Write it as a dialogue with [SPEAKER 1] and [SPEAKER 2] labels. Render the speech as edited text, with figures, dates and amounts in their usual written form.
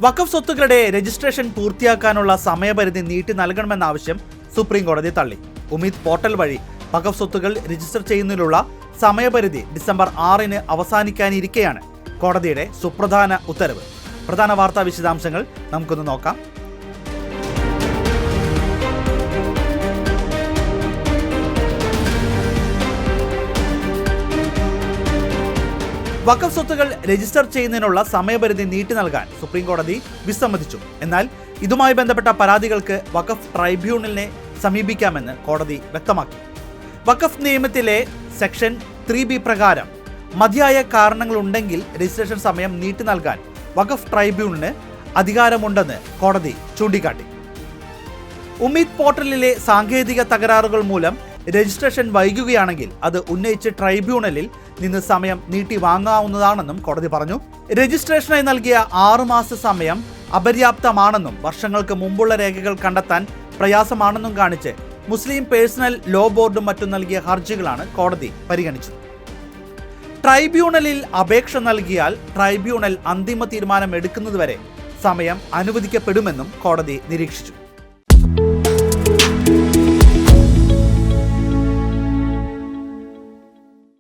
[SPEAKER 1] വഖഫ് സ്വത്തുക്കളുടെ registration പൂർത്തിയാക്കാനുള്ള സമയപരിധി നീട്ടി നൽകണമെന്ന ആവശ്യം സുപ്രീം കോടതി തള്ളി. ഉമീദ് പോർട്ടൽ വഴി വഖഫ് സ്വത്തുക്കൾ രജിസ്റ്റർ ചെയ്യുന്നതിനുള്ള സമയപരിധി ഡിസംബർ 6 അവസാനിക്കാനിരിക്കെയാണ് കോടതിയുടെ സുപ്രധാന ഉത്തരവ്. പ്രധാന വാർത്താ വിശദാംശങ്ങൾ നമുക്കൊന്ന് നോക്കാം. വഖഫ് സ്വത്തുക്കൾ രജിസ്റ്റർ ചെയ്യുന്നതിനുള്ള സമയപരിധി നീട്ടി നൽകാൻ സുപ്രീം കോടതി വിസമ്മതിച്ചു. എന്നാൽ ഇതുമായി ബന്ധപ്പെട്ട പരാതികൾക്ക് വഖഫ് ട്രൈബ്യൂണലിനെ സമീപിക്കാമെന്ന് കോടതി വ്യക്തമാക്കി. വഖഫ് നിയമത്തിലെ സെക്ഷൻ 3B പ്രകാരം മതിയായ കാരണങ്ങളുണ്ടെങ്കിൽ രജിസ്ട്രേഷൻ സമയം നീട്ടി നൽകാൻ വഖഫ് ട്രൈബ്യൂണലിന് അധികാരമുണ്ടെന്ന് കോടതി ചൂണ്ടിക്കാട്ടി. ഉമീദ് പോർട്ടലിലെ സാങ്കേതിക തകരാറുകൾ മൂലം രജിസ്ട്രേഷൻ വൈകുകയാണെങ്കിൽ അത് ഉന്നയിച്ച് ട്രൈബ്യൂണലിൽ നിന്ന് സമയം നീട്ടി വാങ്ങാവുന്നതാണെന്നും കോടതി പറഞ്ഞു. രജിസ്ട്രേഷനായി നൽകിയ 6 മാസ സമയം അപര്യാപ്തമാണെന്നും വർഷങ്ങൾക്ക് മുമ്പുള്ള രേഖകൾ കണ്ടെത്താൻ പ്രയാസമാണെന്നും കാണിച്ച് മുസ്ലിം പേഴ്സണൽ ലോ ബോർഡും മറ്റും നൽകിയ ഹർജികളാണ് കോടതി പരിഗണിച്ചത്. ട്രൈബ്യൂണലിൽ അപേക്ഷ നൽകിയാൽ ട്രൈബ്യൂണൽ അന്തിമ തീരുമാനം എടുക്കുന്നതുവരെ സമയം അനുവദിക്കപ്പെടുമെന്നും കോടതി നിരീക്ഷിച്ചു.